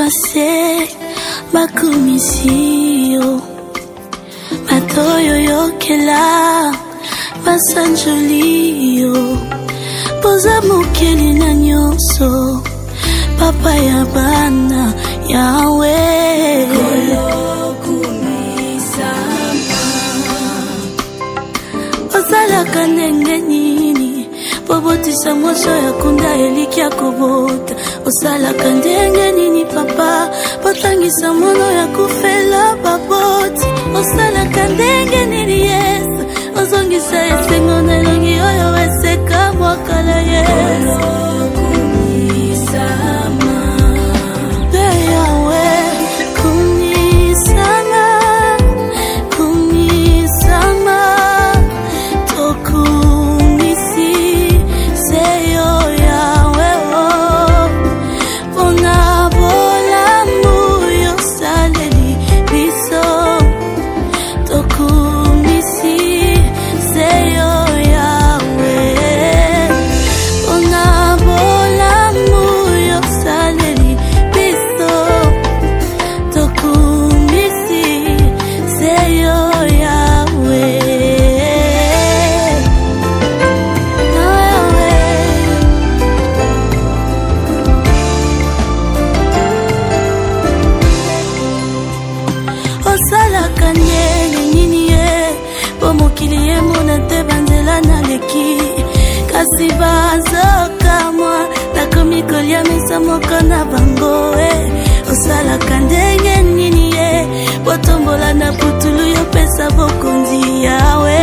se bakumisio matoyo yokela basanjolio poza mokeli na nyonso papa ya bana yawe osalaka ndenge nini bobotisa moso ya kunda eliki ya kobota osalaka ndenge nini papa botangisa mono ya kufela baboti osalaka ndenge nini yesu ozongisa esengo na elongi oyo eseka mwakala yesu kasi bazoka mwa nakomikolia mesa moko na bango osalaka ndenge nini ye botombola na putulu yopesa bokonzi yawe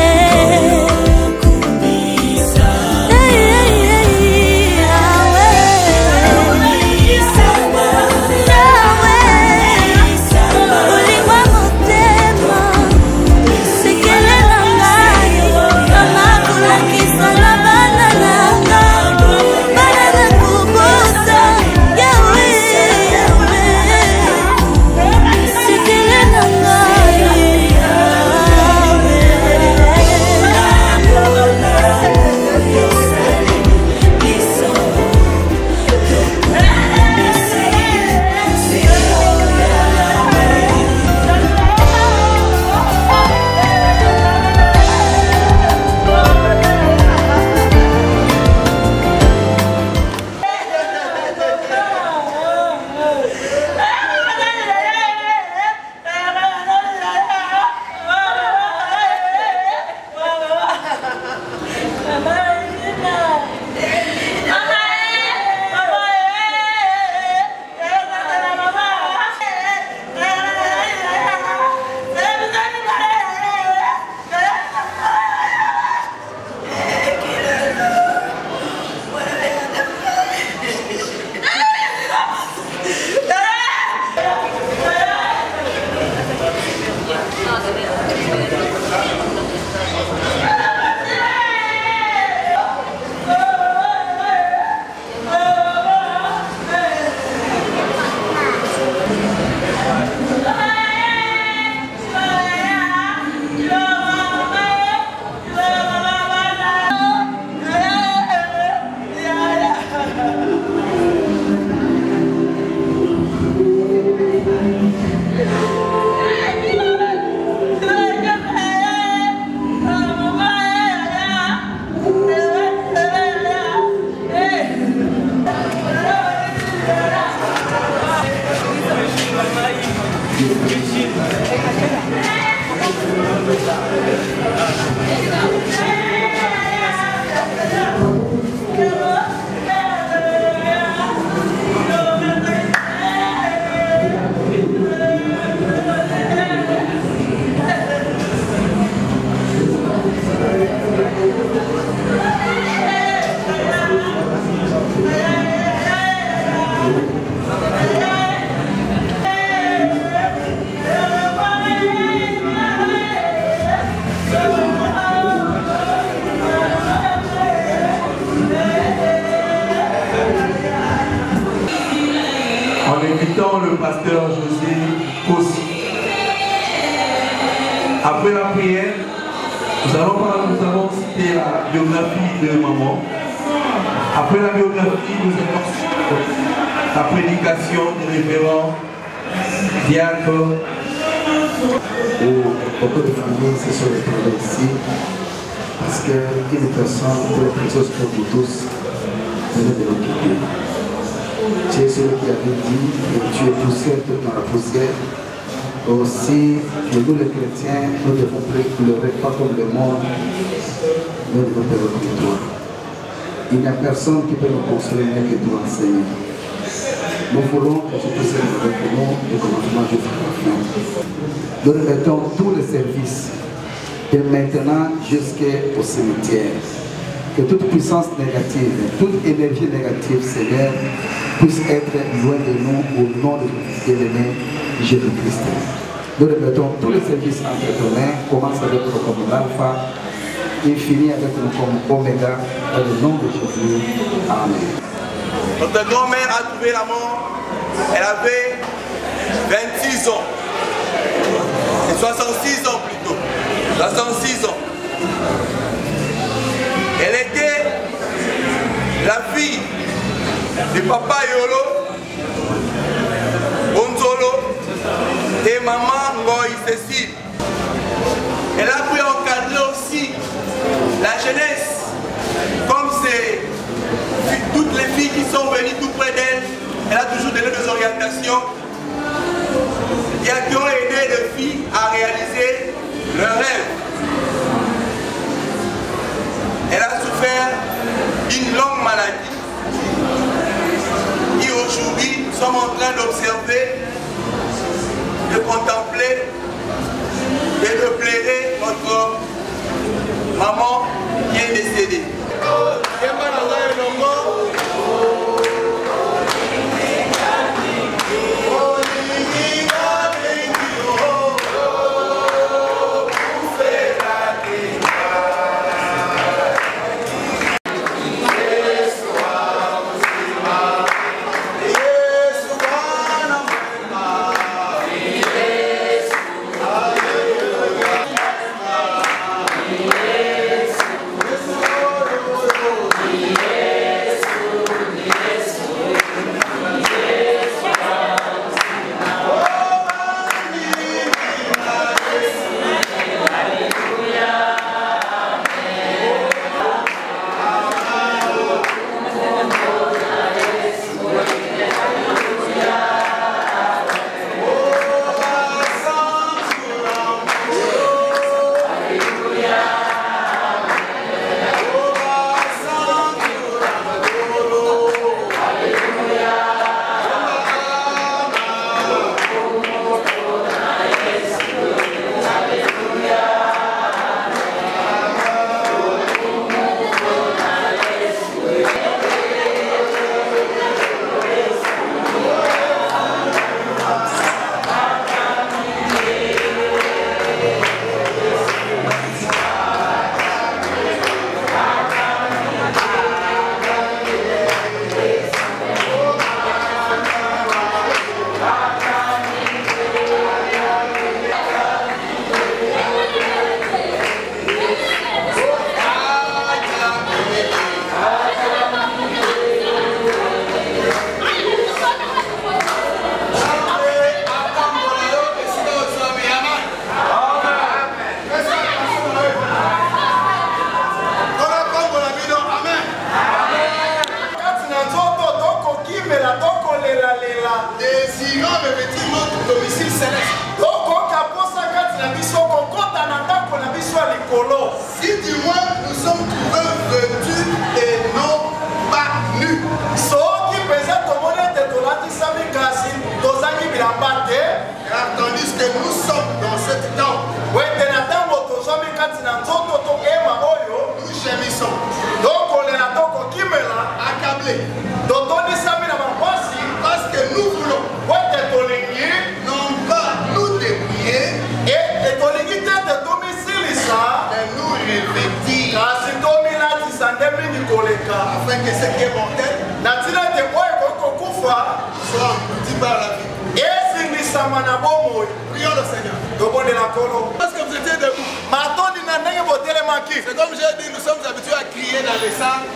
en invitant le pasteur José Kossi. Après la prière, nous allons citer la biographie de maman. Après la biographie, nous allons la prédication du révérend diacre. Beaucoup de familles se sont retrouvées ici parce qu'une personne très précieuse pour nous tous venait de nous quitter. Tu es celui qui avait dit que tu es poussière tout dans la poussière. Aussi que nous les chrétiens, nous devons pleurer pas comme le monde, nous devons pleurer comme toi. Il n'y a personne qui peut nous consoler mieux que toi, Seigneur. Nous voulons que tu puisses être avec nous du commencement jusqu'à la fin. Nous remettons tous les services, de maintenant jusqu'au cimetière. Que toute puissance négative, toute énergie négative, Seigneur, puisse être loin de nous au nom de notre bien-aimé Jésus-Christ. Nous remettons tous les services entre tes mains, commence avec nous comme l'alpha et finit avec nous comme oméga, dans le nom de Jésus. Amen. Notre grand-mère a trouvé la mort, elle avait 26 ans, et 66 ans plutôt, 66 ans. Elle était la fille du papa Yolo, Bonzolo et maman Ngoï Cécile. Elle a pu encadrer aussi la jeunesse, comme c'est toutes les filles qui sont venues tout près d'elle. Elle a toujours donné des orientations qui ont aidé les filles à réaliser leurs rêves. Elle a souffert d'une longue maladie qui aujourd'hui nous sommes en train d'observer, de contempler et de plaider notre maman qui est décédée. Si du moins nous sommes trouvés vêtus et non pas nus. Car tandis que nous sommes dans cette temps, nous gémissons, accablés, parce que nous voulons non pas nous dépouiller, mais nous revêtir, afin que ce qui est mortel soit englouti par la vie. Prions le Seigneur. Parce que vous étiez debout. C'est comme j'ai dit, nous sommes habitués à crier dans les salles.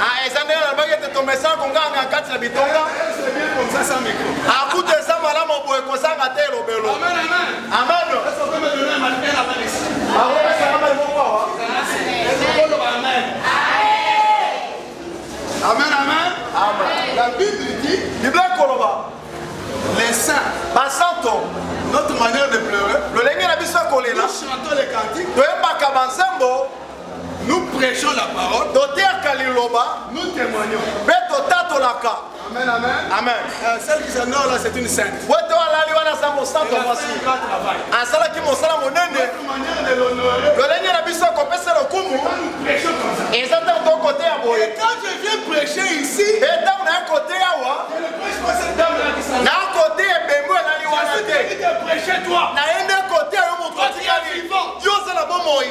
C'est C'est bien comme ça sans micro. Amen, amen. Est-ce qu'on peut me donner un matin à la ici? Amen, amen. La Bible dit les saints, notre manière de pleurer, nous chantons les cantiques, nous prêchons la parole, nous témoignons. Amen, amen. Amen. Celle qui s'honore là, c'est une sainte. Elle a fait un grand travail. Notre manière de l'honorer, nous prêchons comme ça. Et quand je viens prêcher ici, je ne prêche pas cette dame là qui s'en va. Je suis de prêcher toi. Toi qui es vivant.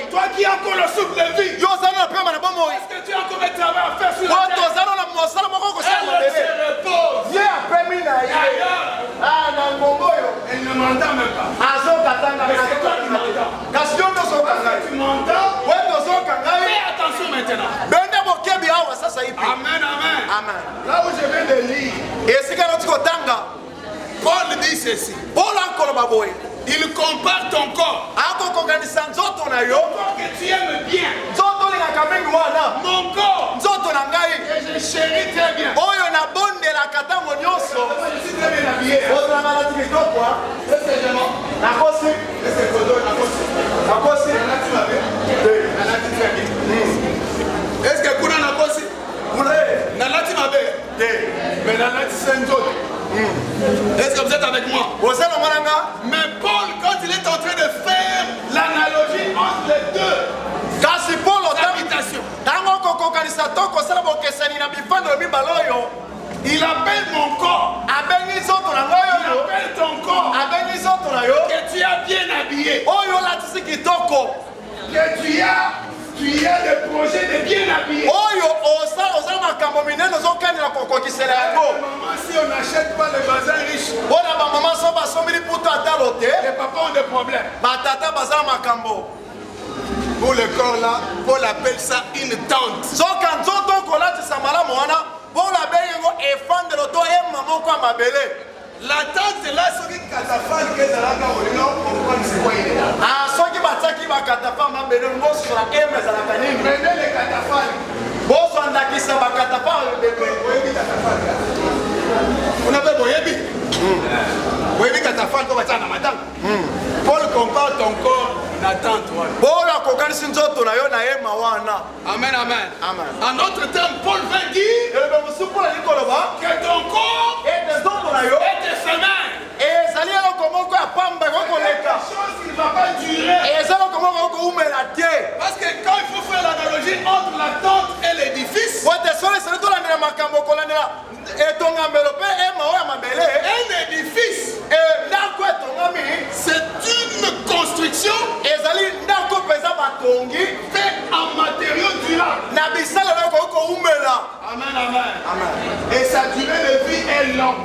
Toi qui as encore le souffle de vie. Est-ce que tu as encore un travail à faire sur la terre? Elle se repose. Elle ne m'entend même pas. Mais c'est toi qui m'entends. Tu m'entends? Fais attention maintenant. Amen, amen. Là où je viens de lire, Paul dit ceci. Il compare ton corps. Ton corps que tu aimes bien. Mon corps que je chéris très bien. Je suis très bien habillé. Est-ce que kuna nakosi? Nalati mabe. Mais nalati senzo. Est-ce que vous êtes avec moi? Mais Paul, quand il est en train de faire l'analogie entre les deux habitations, il appelle mon corps. Il appelle ton corps. Que tu as bien habillé. Que tu as le projet de bien habiller. Maman, si on n'achète pas le bazar riche, les papas ont des problèmes. Pour le corps là, Paul appelle ça une tente. La tente c'est là ce qui catafale que ça là quand on comprend c'est quoi il est là. Prenez les catafales. On appelle Boyebi. Boyebi catafale comme ça dans ma tente. Paul compare ton corps à tente. Amen, amen. En d'autres termes, Paul veut dire que ton corps est tes femelles. Quelque chose qui ne va pas durer. Parce que quand il faut faire l'analogie entre la tente et l'édifice, un édifice, c'est une construction faite en matériaux durables. Amen, amen. Et sa durée de vie est longue.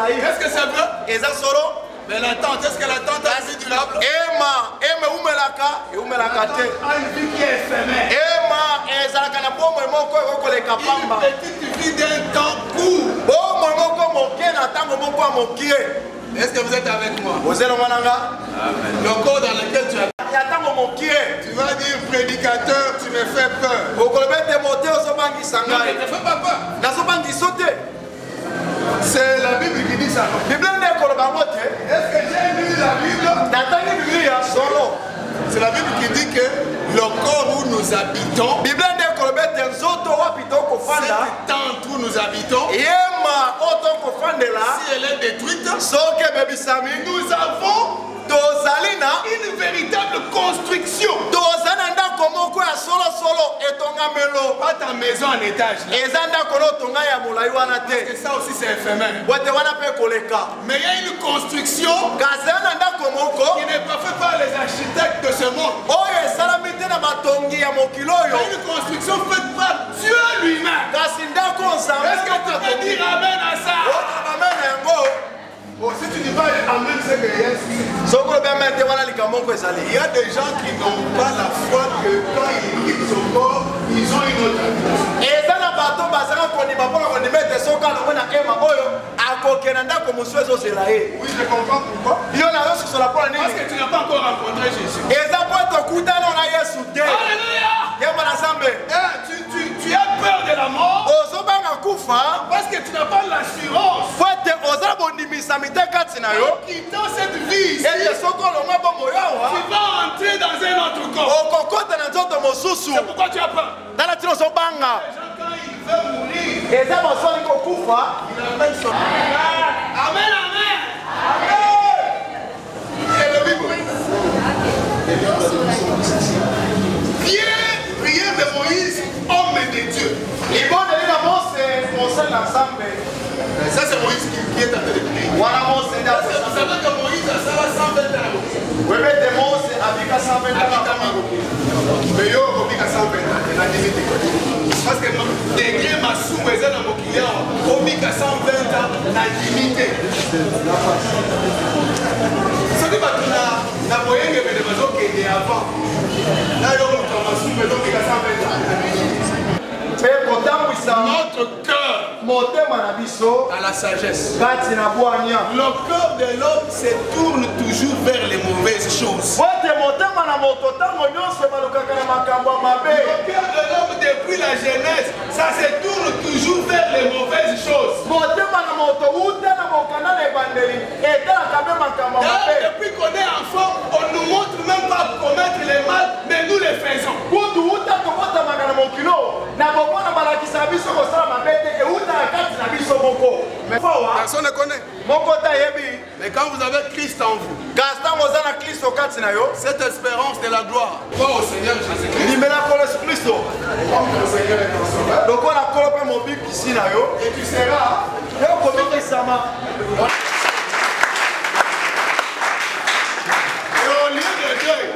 Est-ce que c'est vrai? Mais la tente, est-ce que la tente a une vie durable? A une vie qui est éphémère. Une petite vie d'un temps court. Est-ce que vous êtes avec moi? Le corps dans lequel tu as. Tu vas dire prédicateur, tu me fais peur. Non, mais ne fais pas peur. C'est la Bible qui dit ça. Est-ce que j'ai lu la Bible? C'est la Bible qui dit que le corps où nous habitons, cette tente où nous habitons, si elle est détruite, nous avons une véritable construction. Pas ta maison en étage là. Parce que ça aussi c'est éphémère. Mais il y a une construction qui n'est pas faite par les architectes de ce monde. Il y a une construction faite par Dieu lui-même. Est-ce que tu peux dire amen à ça? Oh, si tu dis pas amen, c'est que yes. Il y a des gens qui n'ont pas la foi que quand ils quittent son corps, ils ont une autre vie. Oui, je comprends pourquoi. Parce que tu n'as pas encore rencontré Jésus. Alléluia. Tu as peur de la mort parce que tu n'as pas l'assurance. En quittant cette vie ici, tu vas entrer dans un autre corps. C'est pourquoi tu as peur. Les gens, quand ils veulent mourir, il appelle son Amen, amen. Prière de Moïse, homme de Dieu. Ça c'est Moïse qui est en train de prier. Vous savez que Moïse a 120 ans. Oui, mais Moïse a 120 ans. Mais yo, il a 120 ans. Parce que degré ma sous-maison dans mon client, il a 120 ans, la limité. Ce qui va tout là, la moyenne que les maisons qui étaient avant. Là, il y a ma sous-maison qui a 120 ans. Notre cœur à la sagesse. Le cœur de l'homme se tourne toujours vers les mauvaises choses. Le cœur de l'homme depuis la jeunesse, ça se tourne toujours vers les mauvaises choses. Depuis qu'on est enfant, on ne nous montre même pas commettre les mal, mais nous les faisons. Personne ne connaît. Mais quand vous avez Christ en vous, cette espérance de la gloire, crois au Seigneur Jésus-Christ. Et tu seras. Et au lieu de deuil,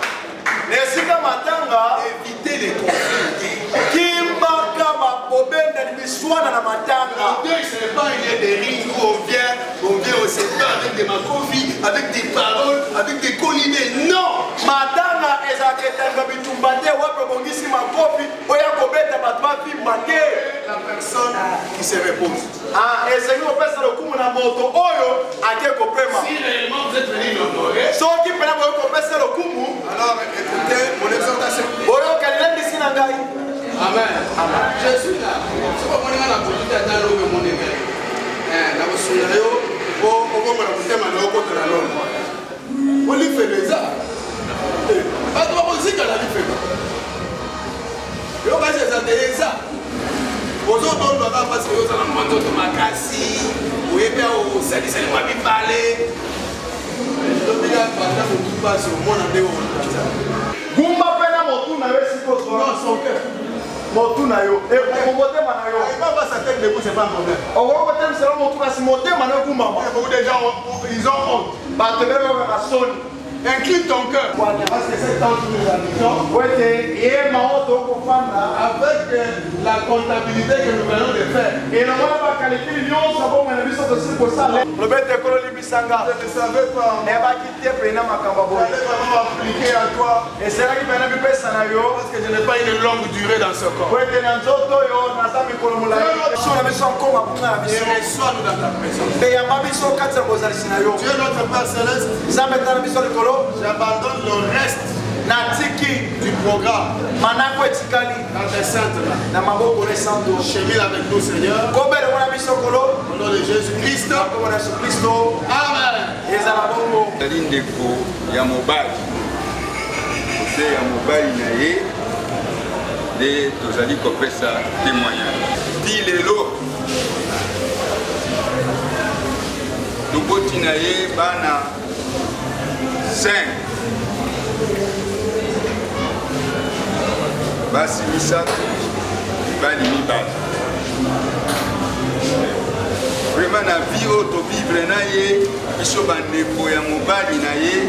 évitez les conflits. Le deuil, ce n'est pas une lieu de rire où on vient au secteur avec des macrophies, avec des paroles, avec des collinets. Non! La personne qui se repose. Si réellement vous êtes venu l'honorer, alors écoutez mon exhortation. Amen. Je suis là. C'est pas moi qui la politique à dans le monde. La personne yo, on va me la na okota na lolo. On lui fait les arts. Pas de musique à la lui fait. Yo va se des arts. Aux autres on doit parce que yo ça na mando to makasi, ou ebe o sali sali ma bi parler. Donc il y a pas de tout pas sur mon ande o. Gumba pena motu na wesi ko so. Non, son cœur. Motuna yo, et mon côté manayo. Il va sa tête debout, c'est pas un problème. On va côté c'est mon tour à se monter manayo pour maman. Beaucoup de gens ils ont honte. Bah te même à sonne. Incline ton cœur. Parce que c'est temps de la mission. Avec la comptabilité que nous venons de faire. Et nous allons pas qualifier l'union, ça va me dire aussi pour ça. Le bête de Kololi Bisanga. Je ne savais pas. Elle va quitter Pena Makambabo. Elle va vraiment appliquer à toi. Et c'est là qu'il va me faire scénario. Parce que je n'ai pas une longue durée dans ce corps. Oui, tu es dans Zoto, Nazami Kolomula. Sur la mission, comme à Puna. Et reçois-nous dans ta présence. Et il y a ma mission 4 pour le scénario. Dieu notre Père Céleste. Ça met dans la mission de Kolo. J'abandonne le reste du programme dans les saintes là. Chemine avec nous Seigneur. Au nom de Jésus-Christ. Amen. Ndeko ya mobali. Ose ya mobali na ye de tozali kopesa témoignage. Ti lelo toboti na ye bana 5 basi misato mibali mibali. Vraiment na vie oyo tovivre na ye biso bandeko ya mobali na ye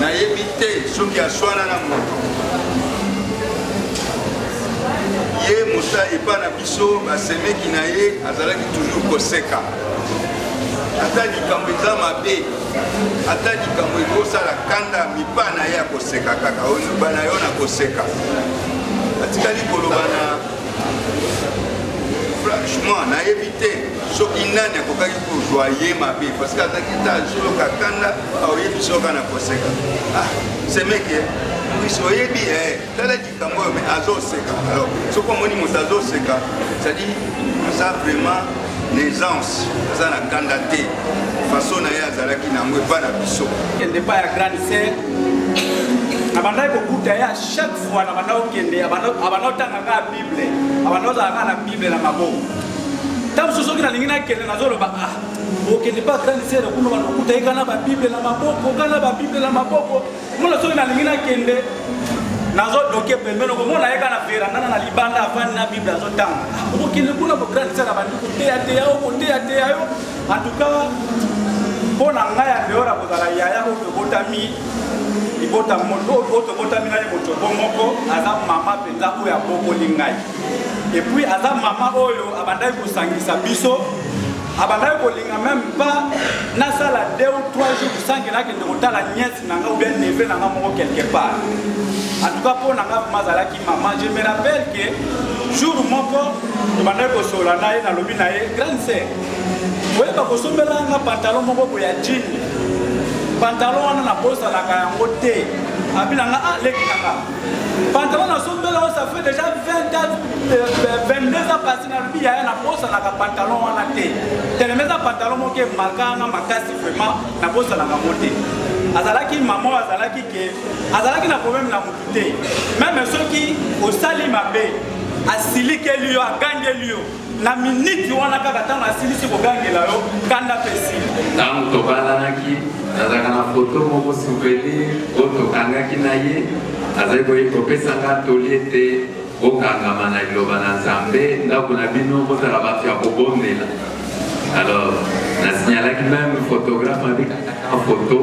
nayebi te soki aswana na moto ye moto epa na biso basemeki na ye azalaki toujours koseka ata likambo eza mabe ata likambo ekosala kanda mipa na ye akoseka kaka oloba na yo na koseka atikali koloba na franchement nayebi te soki nani akokaki kozwa ye mabe parce que ataki ta azoloka kanda aoyebi soka na koseka semeke so oyebi tala likambo oyo me azoseka alors soki omoni moto azoseka c'est-à-dire aza vraiment naissance aza na kanda te façon na ye azalaki nango epa na biso kende pa ya grande sœur abandaki kokuta ye à chaque fois na banda okende abanda otangaka ya bible abanda ozalaka na bible na maboko ntango mosusu soki nalingi nakende nazoloba okende pa grande sœur kuna bana okuta ye kana babible na maboko kana babible na maboko mona soki nalingi nakende nazodoke pembeni okomona ye kana veranda na libanda afandi na bible azotanga okokende kuna bo grande sœur abandi koteyateya yo koteyateya yo en tout cas mpo na ngai ya ndeora kozala yaya oyo ebotami otobotami ngai motobo moko aza mama mpenza oyo abokoli ngai epuis aza mama oyo abandaki kosangisa biso abandaki kolinga même pas nasala 2 ou 3 jours sange nakende kotala nièce na nga ou bien neveu na nga moko quelque part en tout cas mpo na nga vraimen azalaki mama je me rappelle que jour moko tobandaki kosola na ye nalobi na ye grande sœur oyeba kosombela nga pantalon moko boye ya jean pantalon wana nabosalaka yango te abilanga leki nanga pantalon nasombela oyo ça fait déjà 22 ans passé nalobi yaya nabosalaka pantalon wana te telema eza pantalon moko emarkanga makasi vraiment nabosalaka ngo te azalaki mama oyo azalaki na problème na motu te même soki osali mabe asilikeli yo agangeli yo na miniti wana kaka ntango asilisi kogangela yo kanda pesi ntango tobalanaki nazalaka na foto moko souvenir oyo tokangaki na ye azali kopesanga toli ete okangama na liloba na nzambe ndako na bino bozala bato ya kobondela alors nasignalaki même photographe abikaka photo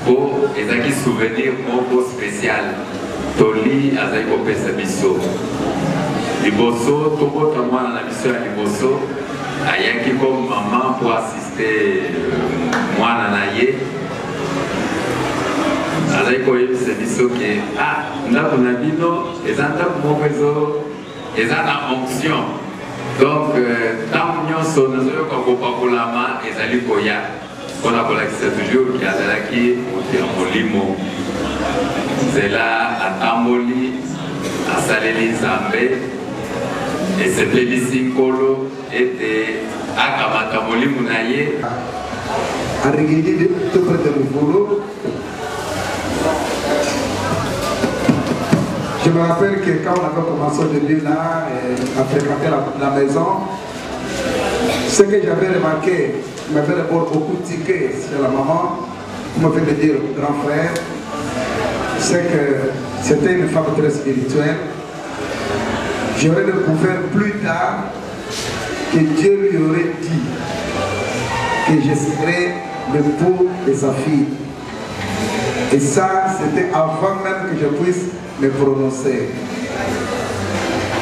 po ezalaki souvenir moko spécial toli azali kopesa biso liboso tokota mwana na biso ya liboso ayaki comme maman pour assister mwana na ye azali koyebisa biso ke ndako na bino eza ndako moko eza na onction donc ntango nyonso nazoyoka kopakolama ezali koya mpona kolakisa toujours ke azalaki moto ya molimo nzela atamboli asaleli nzambe esepelisi nkolo ete akamata molimo na ye arigidi tout près de Mouvoulou. Je me rappelle que quand on avait commencé au début là à fréquenter la maison, ce que j'avais remarqué, il m'avait d'abord beaucoup tiqué sur la maman, on m'avait de dire grand frère, c'est que c'était une femme très spirituelle. J'aurais découvert plus tard que Dieu lui aurait dit que je serais l'époux de sa fille. Et ça, c'était avant même que je puisse me prononcer.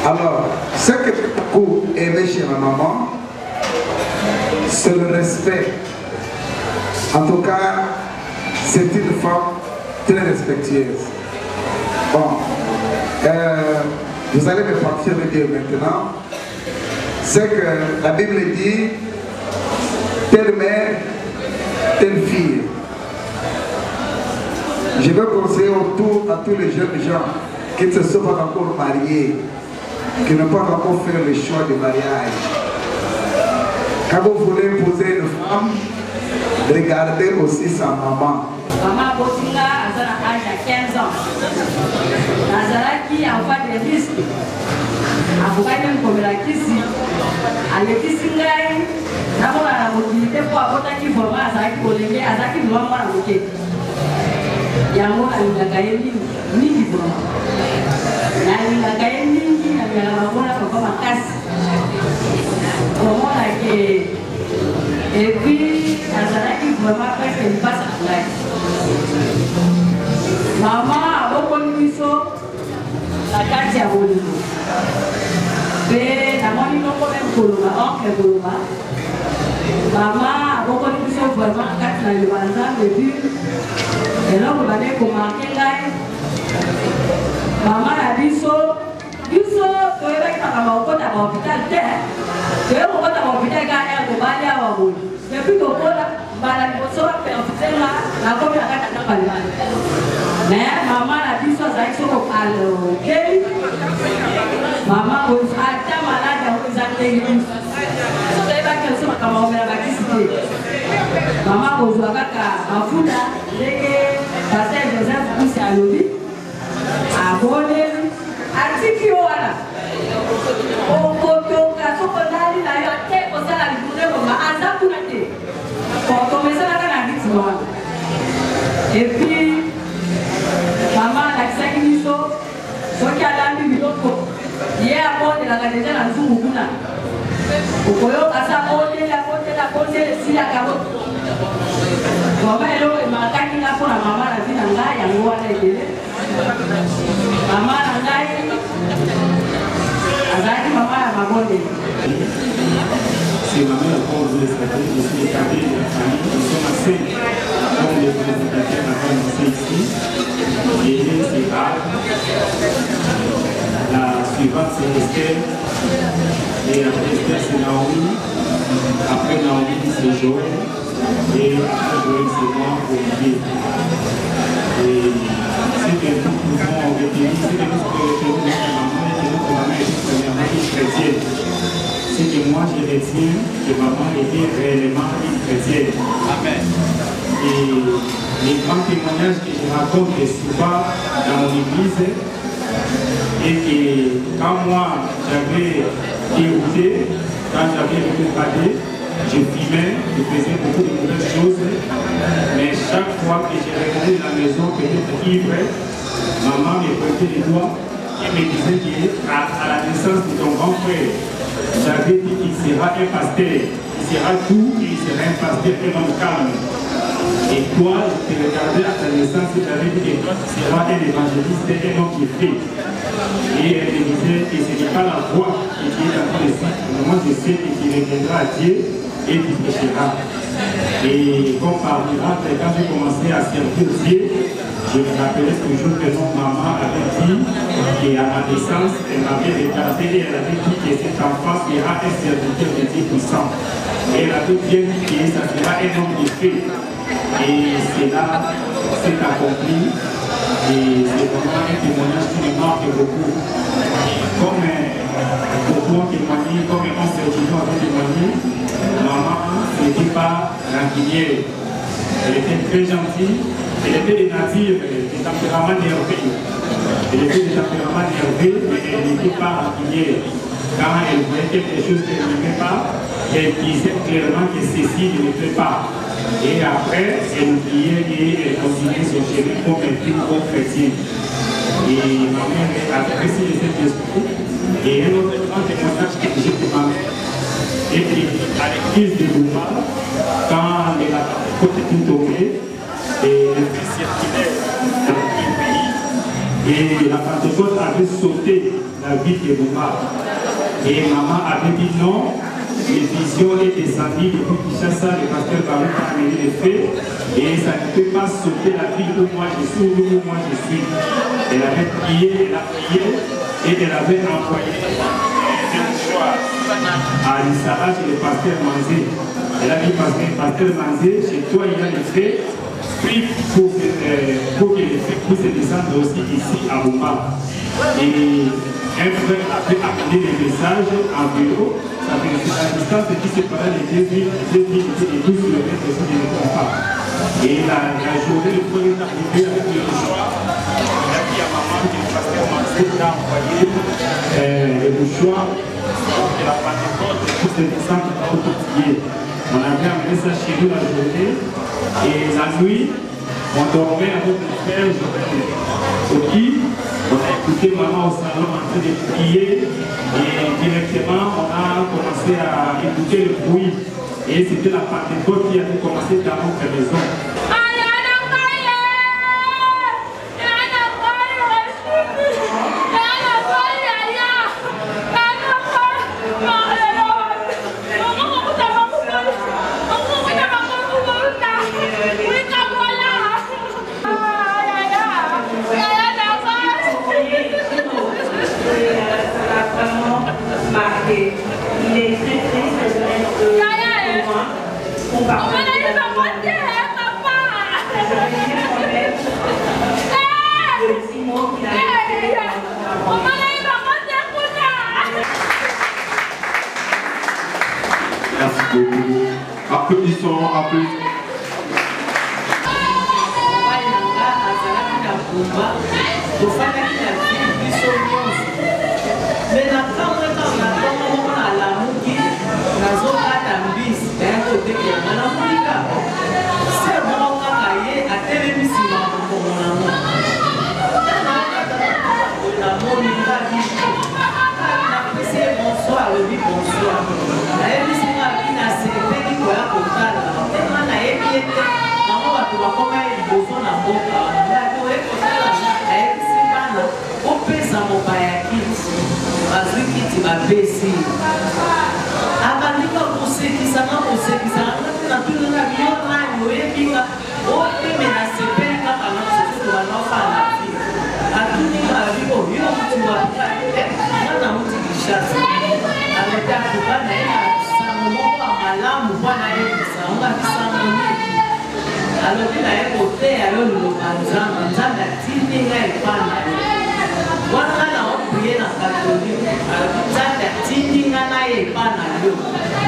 Alors, ce que j'ai beaucoup aimé chez ma maman, c'est le respect. En tout cas, c'est une femme très respectueuse. Bon, vous allez me partir me dire maintenant, c'est que la Bible dit, telle mère, telle fille. Je veux conseiller autour à tous les jeunes gens qui ne se sont pas encore mariés, qui n'ont pas encore fait le choix du mariage. Quand vous voulez épouser une femme, regardez aussi sa maman. Maman Botinga a l'âge de 15 ans. Nazaraki a fait des risques. A fait même comme la Kissi. A l'étisingaï, d'abord la mobilité pour apporter qui vraiment à Zaki Bolenge, à Zaki vraiment à l'outil. Yango alingakaye mingi bwana na alingakaye mingi na mwana kwa makasi omona ke et puis azalaki vraiment presque une passe à la maman abokoni biso na kati ya bolingo pe namoni noko même koloba oncle koloba maman abokoli biso vraiment kati na liwa nzambe epi eloko bane komarke ngai mama na biso toyebaki makamba kokota bahopital te toyeba kokota bahopital ka ere kobali awa boye epi tokola mbala liboso baperfitenga nakomi na kati ata balibali me mama na biso azalaki soko alokeli mama ata malade yango eza ndenge biso so toyebaki biso makamba komela bakisi te mama kozwa kaka mafuta ndenge paster joseph kusi alobi aboneli atiki wana okotoka soko ndali na yo te kosala libure koma aza kuna te komesalaka na ritme wana epuis mama alakisaki biso soki alambi biloko ye abondelaka deja na nzungu kuna okoyoka sa bondele esilaka mama eloko emakaki nga mpona mama na vi na ngai yango wana ebele mama na ngai azalaki mama ya mabondele. C'est ma mère quand vous êtes je suis établi de la famille, nous sommes assez comme les présentateurs à commencer ici. Et c'est grave. La suivante c'est Esther. Et après Esther c'est Naomi. Après Naomi c'est Joël. Et après Joël c'est moi, Olivier. Et c'est que nous pouvons retenir, c'est que nous pouvons retenir que notre maman est premièrement une chrétienne. C'est que moi je retiens que maman était réellement une chrétienne. Amen. Et les grands témoignages que je raconte souvent dans mon église, et que quand moi j'avais dérouté, quand j'avais le cadet, je fumais, je faisais beaucoup de mauvaises choses, mais chaque fois que je revenais de la maison, peut-être ivre, maman me pointait les doigts et me disait qu'à la naissance de ton grand frère, j'avais dit qu'il sera un pasteur, il sera tout et il sera un pasteur, un homme calme. Et toi, je te regardais à ta naissance et j'avais dit que toi, tu seras un évangéliste, un homme qui fait. Et elle me disait que ce n'est pas la voix qui est dans ton esprit, mais moi je sais que tu reviendras à Dieu et tu pécheras. Et comme par miracle, quand j'ai commencé à servir Dieu, je me rappelais toujours que mon maman avait dit qu'à ma naissance, elle m'avait regardé et elle avait dit que cet enfant sera un serviteur de Dieu puissant. Et elle avait bien dit que ça sera un homme de fait. Et cela s'est accompli. Et c'est vraiment un témoignage qui me marque beaucoup. Comme beaucoup ont témoigné, comme un serviteur avait témoigné, maman n'était pas rancunière. Elle était très gentille. Elle était de nature, de tempérament nerveux. Elle était de tempérament nerveux, mais elle n'était pas rancunière. Quand elle voyait quelque chose qu'elle n'aimait pas, elle disait clairement que ceci ne me plaît pas. Et après, elle oubliait et elle continuait son chemin comme un plus gros chrétien. Et ma mère a apprécié de cet esprit. Et un autre grand témoignage que j'ai de ma mère. Et puis, à l'église de Bouma, quand elle a côté tout tombé, et le fils circulaire dans le pays, et la Pentecôte avait sauté la ville de Bouma. Et maman avait dit non. Les visions est descendues depuis Kinshasa, le pasteur Baruch a amené les faits et ça ne peut pas sauter la ville où moi je suis, où moi je suis. Elle avait prié, elle a prié et elle avait envoyé un soir à l'Issara chez le pasteur Manzé. Elle a dit, pasteur Manzé, chez toi il y a les faits, puis pour que les faits puissent descendre aussi ici à Bouma. Et un frère a fait appeler les messages en vélo. Ça fait la distance qui séparait les deux villes et 12 km si je ne me trompe pas. Et la journée, le premier est arrivé avec le mouchoir. Il a dit à maman que le pasteur Manzé a envoyé le mouchoir pour que la Pentecôte puisse descendre au quotidien. On avait amené ça chez nous la journée et la nuit, on dormait avec le frère Joël. On a écouté maman au salon en train de prier et directement on a commencé à écouter le bruit et c'était la Pentecôte qui avait commencé dans notre maison. engumba tofandaki na vie biso nyonso me na ntango na ntongo moko nalamuki nazokata mbisi naya kotekela namolika se moko kaka ye atelemi nsima mokongo nango namoni ngabi napesi ye bonsoir alobi bonsoir nayebisi ngabi nasepeli koya kotala tema nayebi ete nango bato bakoma ye liboso na mboka oye kotala nayebisi bana opesa mopaya kiti bazwi kiti bapesi abandika kosekisanga natulunga yo nani oyebinga oteme nasepeli kaka nasosoto banofana atuninga abiko yo mutu mwana mutu kishasa aleta kuba na ye sango moko ya malamu mpona yebisa onga bisango nini alobi na ye koteya yo liloba nzambe nzambe atindinga epana wana na oprie na katolike alobi nzambe atindinga na ye epana yo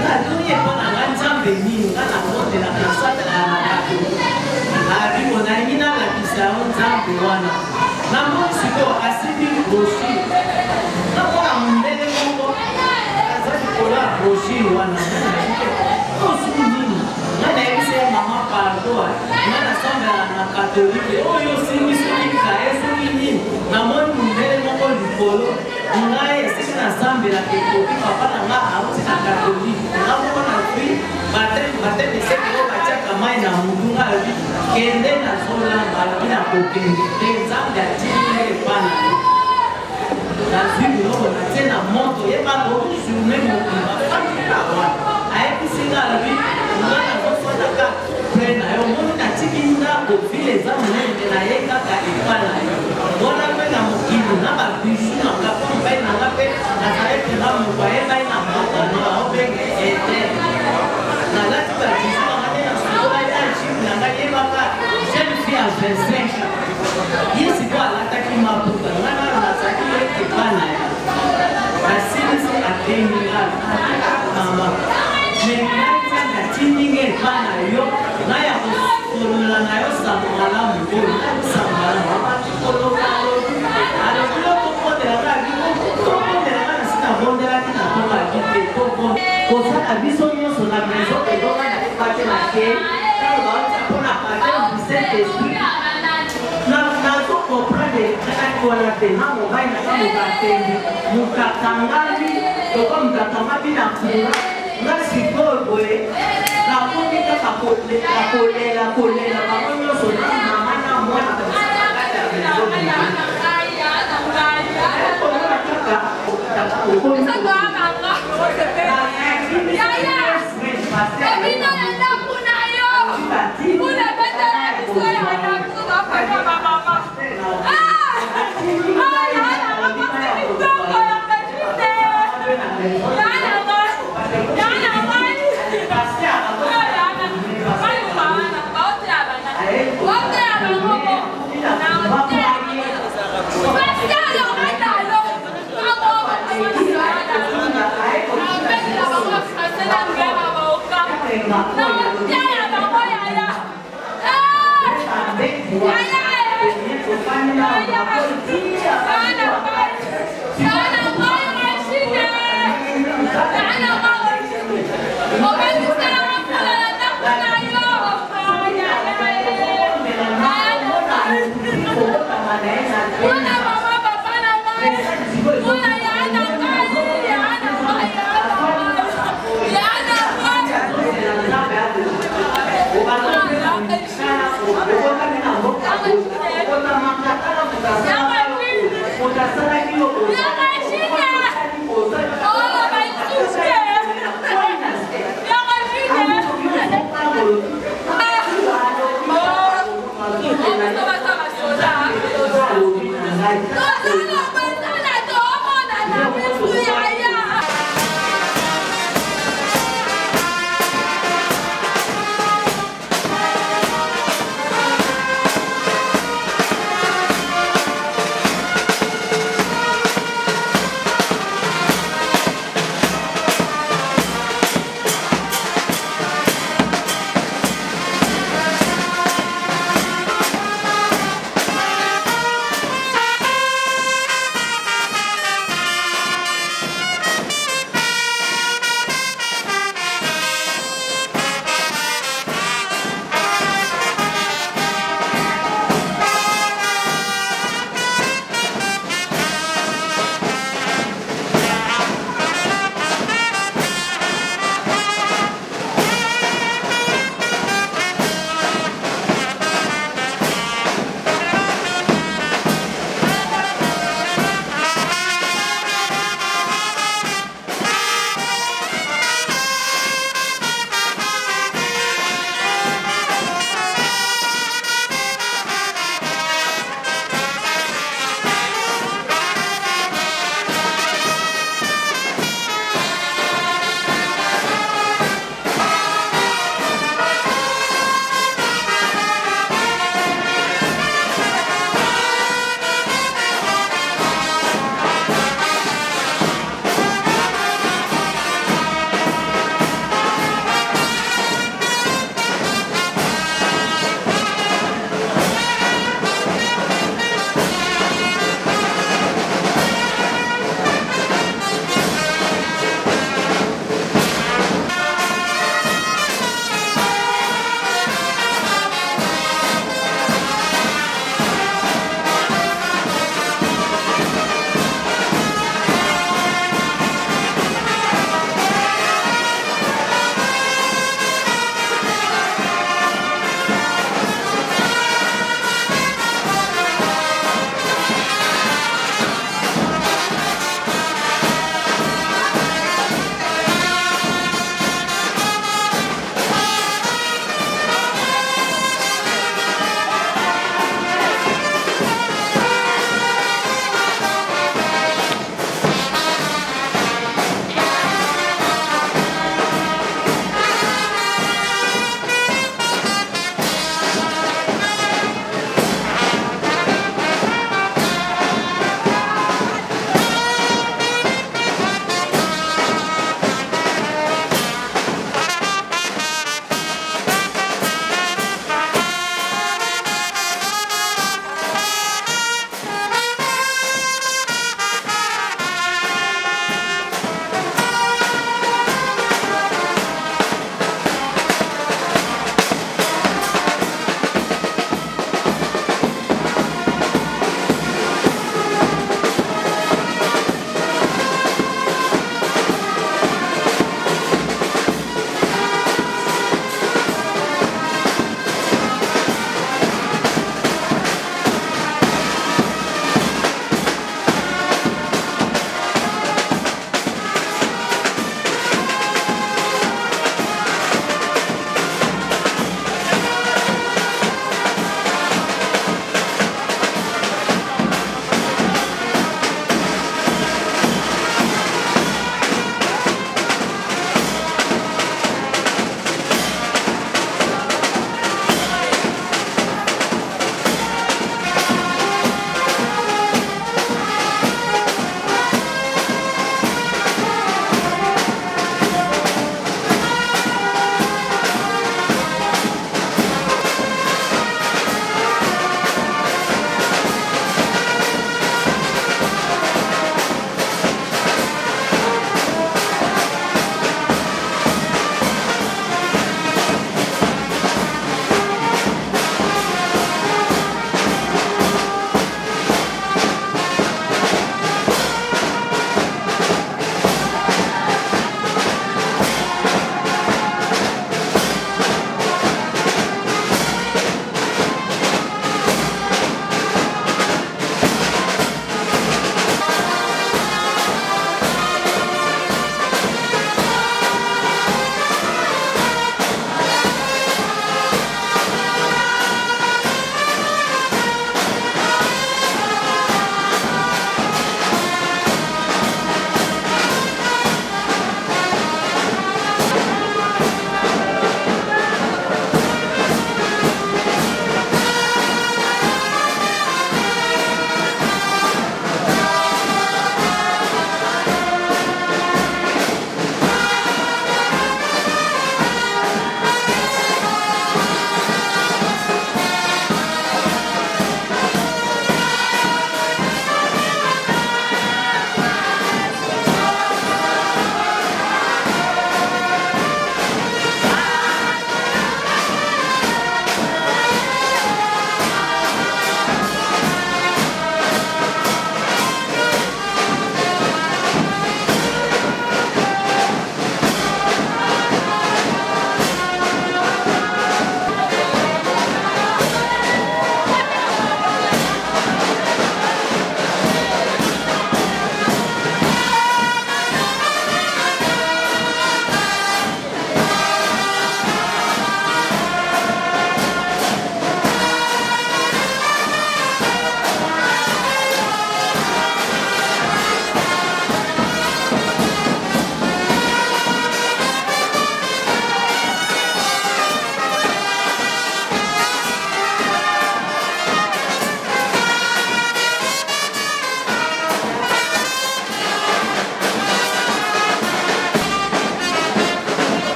ngatuni epana nga nzambe nini nga na motelaka nasatalaka na katolike abiko nalingi nalakisa yo nzambe wana namoni sikoyo asili brochure namona mondele moko aza likolo ya brochure wana osuku nini nga nayebisa ye mama pardon nga nasambela na katolike oyo osimbi soki kaye soki nini namoni mondele moko likolo ngai esiki nasambelaka ekoki papa na nga auti na katolike nga moko na zwi bateme esekelo batiaka mai na mutu nga alobi kende nazolamba alobi na kokende te nzambe atindinga epana nazwi biloko natie na moto yebaka ojourne mobimba fatika wana ayebisi nga alobi nga nazofandaka pre na yo omoni natiki ndako vile eza monene naye kaka epana yo wana mpe na mokili na babisu na kapa mpai nanga mpe nazalekela moko ayebai na mboka na baobenge etere nalati babisu nanga nde na sukola ya jipe nanga yebaka jeune fille ya 25 ans ye siko alataki maputa ngana nazaki ete bana ya basilisi atenginga mama me ngai nzambe atindinga ebana yo ngai ya kosolola na yo sango malamu oyo sambala koloba alobi okobondelaka tobondelaka na sina bondelaki na tongaki te kosala biso nyonso na maison ezonga na epate na ke talo baotia mpona pate bisete esprit nazokomprendre kaki wana te na mobali na ka mokatembi mokakangami toko mokakangabi na kunga nga sikoyo boye nakomi kaka kolela bango nyonso na mama na mwana kati ya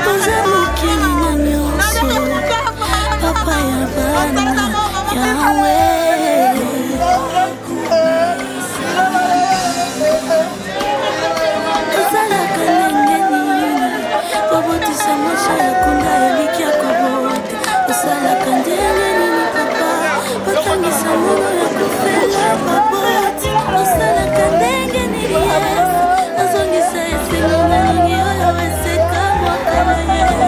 oza mokili na nyonso papa ya bana yawe osalaka ndenge nini kobotisa moso ya kunda eliki ya kobota osalaka ndenge nini papa botangisa mono ya kofela baboti osalaka ndenge nini yesu ozongisa esengo na lingi oyo eseka mwakala yesu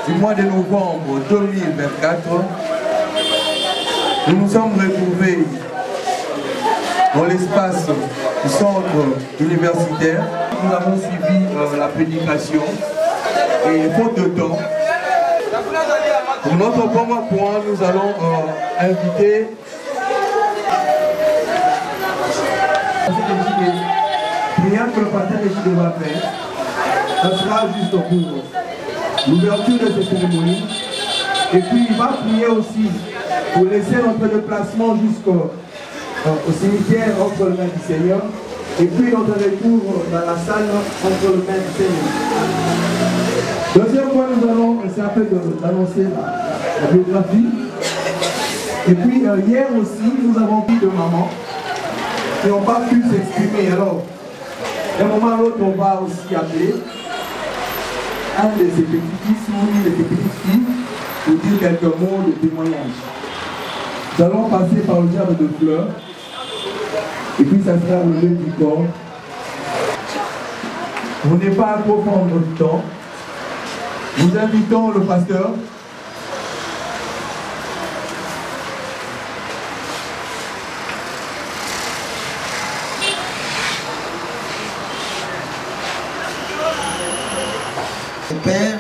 du mois de novembre 2024, nous nous sommes retrouvés dans l'espace du centre universitaire. Nous avons suivi la prédication et faute de temps, pour notre premier point, nous allons inviter prière que le pasteur Régis va faire. Ça sera juste pour l'ouverture de cette cérémonie. Et puis il va prier aussi pour laisser notre déplacement jusqu'au cimetière entre les mains du Seigneur. Et puis notre retour dans la salle entre les mains du Seigneur. Deuxième point, nous allons essayer d'annoncer la biographie. Et puis hier aussi, nous avons pris de mamans qui n'ont pas pu s'exprimer. Alors, d'un moment à l'autre, on va aussi appeler un de ses petits-fils ou une de ses petites-filles pour dire quelques mots de témoignage. Nous allons passer par le diable de fleurs et puis ça sera le jeu du corps. On n'est pas à trop prendre notre temps. Nous invitons le pasteur. Père,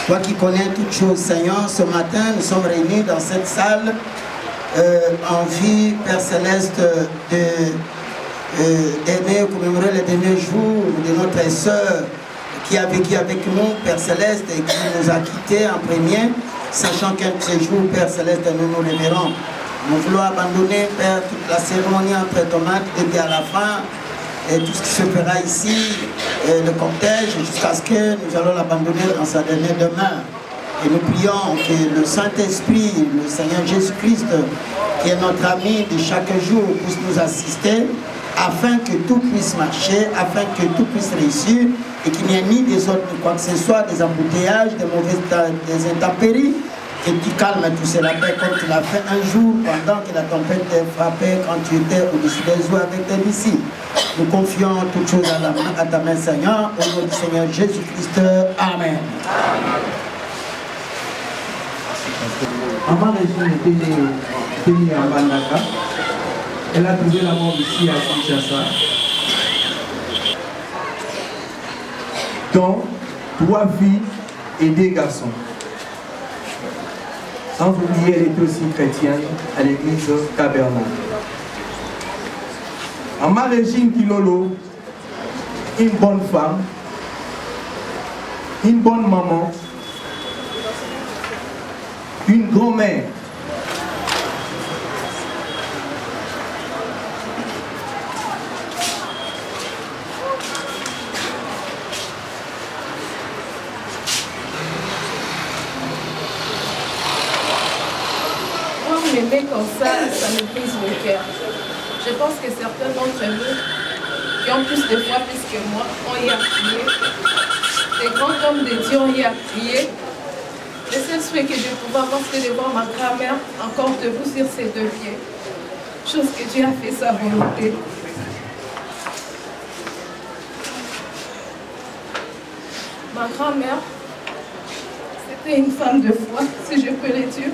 toi qui connais toutes choses, Seigneur, ce matin, nous sommes réunis dans cette salle en vue, Père Céleste, d'aimer, commémorer les derniers jours de notre sœur qui a vécu avec nous, Père Céleste, et qui nous a quittés en premier, sachant qu'un de ces jours, Père Céleste, nous nous révérons. Nous voulons abandonner, Père, toute la cérémonie entre tomates et puis à la fin, et tout ce qui se fera ici, le cortège, jusqu'à ce que nous allons l'abandonner dans sa dernière demeure. Et nous prions que le Saint-Esprit, le Seigneur Jésus-Christ, qui est notre ami de chaque jour, puisse nous assister, afin que tout puisse marcher, afin que tout puisse réussir, et qu'il n'y ait ni des autres, quoi que ce soit, des embouteillages, des intempéries, que tu calmes tout cela, comme tu l'as fait un jour pendant que la tempête t'a frappé quand tu étais au-dessus des eaux avec tes disciples. Nous confions toutes choses à ta main, Seigneur, au nom du Seigneur Jésus-Christ. Amen. Maman Régine était née à Bandaka. Elle a trouvé la mort ici à Kinshasa. Donc, 3 filles et 2 garçons. Sans oublier, elle était aussi chrétienne à l'église Cabernaum. Maman Régine Kilolo, une bonne femme, une bonne maman, une grand-mère. M'aimer comme ça me brise le cœur. Je pense que certains d'entre vous qui ont plus de foi plus que moi ont y à prier. Les grands hommes de Dieu ont y à prier. Le seul souhait que je pouvais avoir, c'était de voir ma grand-mère encore debout sur ses deux pieds. Chose que Dieu a fait sa volonté. Ma grand-mère, c'était une femme de foi, si je peux le dire.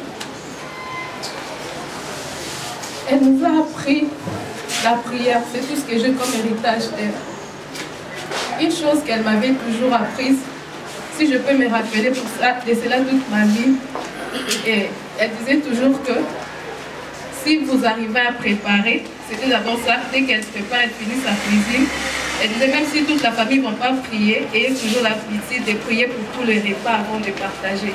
Elle nous a appris la prière, c'est tout ce que j'ai comme héritage d'elle. Une chose qu'elle m'avait toujours apprise, si je peux me rappeler pour ça, de cela toute ma vie, et elle disait toujours que si vous arrivez à préparer, c'était d'abord ça, dès qu'elle prépare, elle finit sa cuisine. Elle disait même si toute la famille ne va pas prier, ayez toujours l'habitude de prier pour tous les repas avant de partager.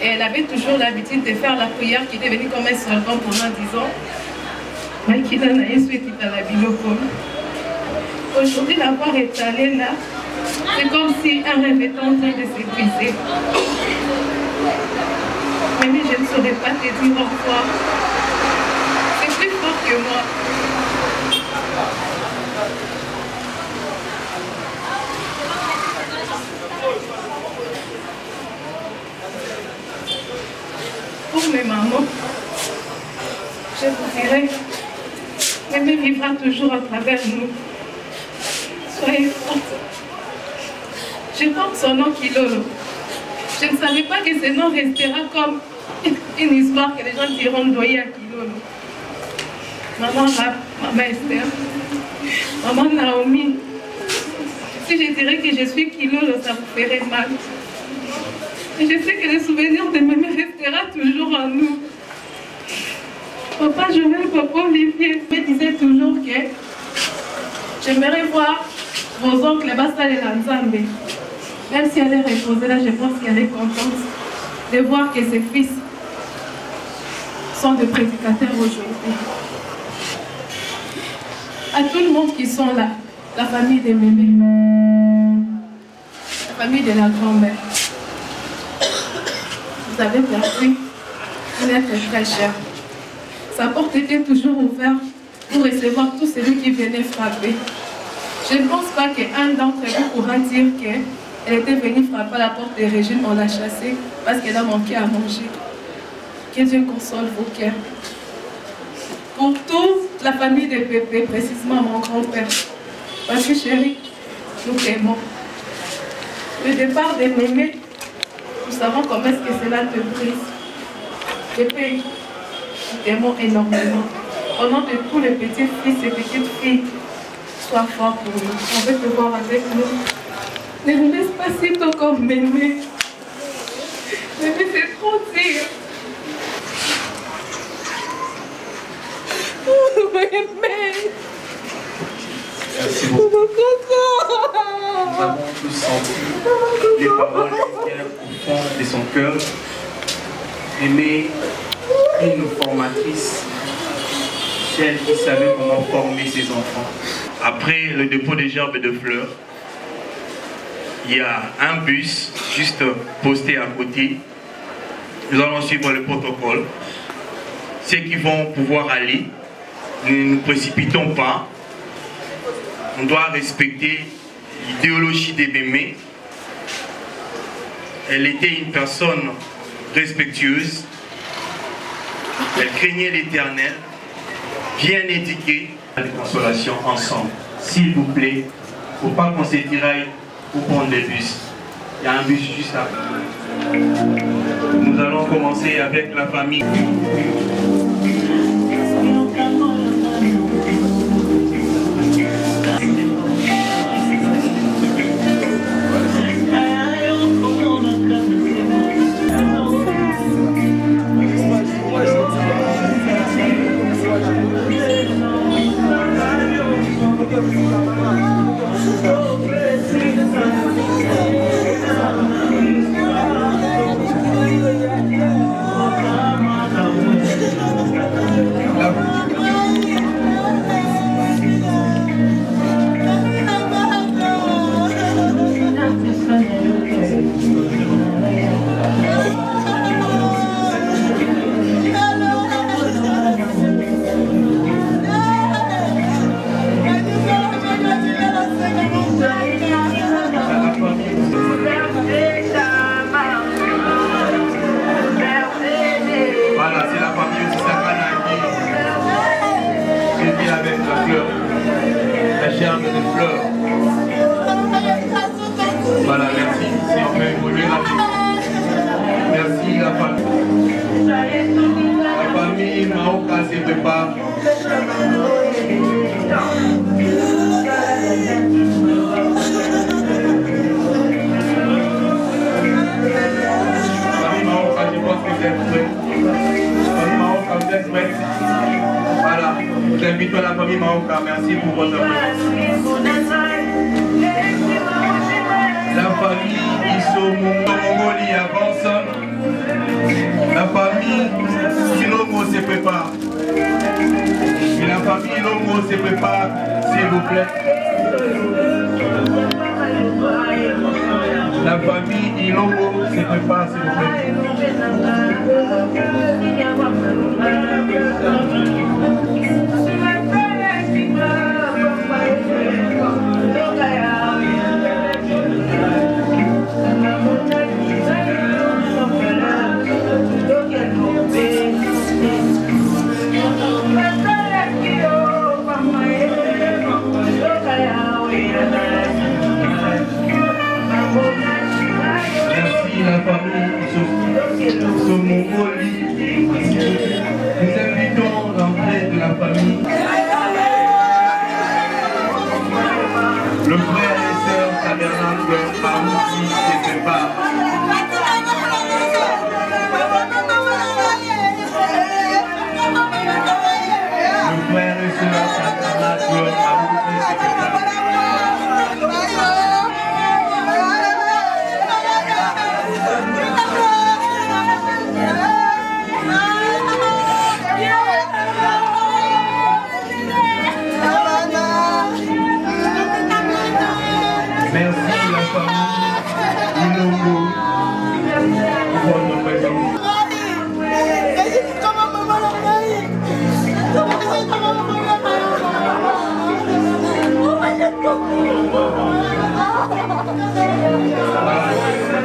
Et elle avait toujours l'habitude de faire la prière qui était venue comme un slogan pendant 10 ans. Aujourd'hui, la voir étalée là, c'est comme si un rêve était en train de se briser. Mais je ne saurais pas te dire au revoir. C'est plus fort que moi. Pour mes mamans, je vous dirais, Mémé vivra toujours à travers nous. Soyez forte. Je porte son nom Kilolo. Je ne savais pas que ce nom restera comme une histoire que les gens diront Ndoye à Kilolo. Maman Rap, maman Esther, maman Naomi. Si je dirais que je suis Kilolo, ça vous ferait mal. Et je sais que le souvenir de Mémé restera toujours en nous. Papa Joël, papa Olivier me disait toujours que j'aimerais voir vos oncles Bassal et Lanzambe. Même si elle est reposée là, je pense qu'elle est contente de voir que ses fils sont des prédicateurs aujourd'hui. À tout le monde qui sont là, la famille des Mémé, la famille de la grand-mère. Vous avez perdu une être très chère. Sa porte était toujours ouverte pour recevoir tous celui qui venait frapper. Je ne pense pas qu'un d'entre vous pourra dire qu'elle était venue frapper à la porte de Régine, on l'a chassée parce qu'elle a manqué à manger. Que Dieu console vos cœurs. Pour toute la famille de Pépé, précisément mon grand-père, parce que chérie, nous t'aimons. Le départ de Mémé, nous savons comment est-ce que cela te brise. Pépé, nous t'aimons énormément. Au nom de tous les petits fils et petites filles, sois fort pour nous. On veut te voir avec nous. Ne nous laisse pas si tôt comme Mémé. Mémé, c'est trop dur. Mémé. Merci beaucoup. Nous avons tous senti les paroles qu'elle au fond de son cœur. Mémé, une formatrice, celle qui savait comment former ses enfants. Après le dépôt des gerbes et de fleurs, il y a un bus juste posté à côté. Nous allons suivre le protocole. Ceux qui vont pouvoir aller, ne nous précipitons pas. On doit respecter l'idéologie des Mémé. Elle était une personne respectueuse. Elle craignait l'Éternel, bien éduquée. Des consolations ensemble. S'il vous plaît, il ne faut pas qu'on se tiraille pour prendre les bus. Il y a un bus juste après. Nous allons commencer avec la famille. famille Maoka se prépare. Voilà, nous invitons la famille Maoka. Merci pour votre présence. La famille Mongolie avance. La famille Ilongo se prépare. Et la famille Ilongo se prépare, s'il vous plaît. La famille Ilongo se prépare, s'il vous plaît. Merci la famille Mongolie. Nous invitons l'entrée de la famille. Le frère et sœur tabernacle Marouti se préparent. Le frère et sœur tabernacle Marouti se préparent. Merci la famille Ilongo pour votre présence.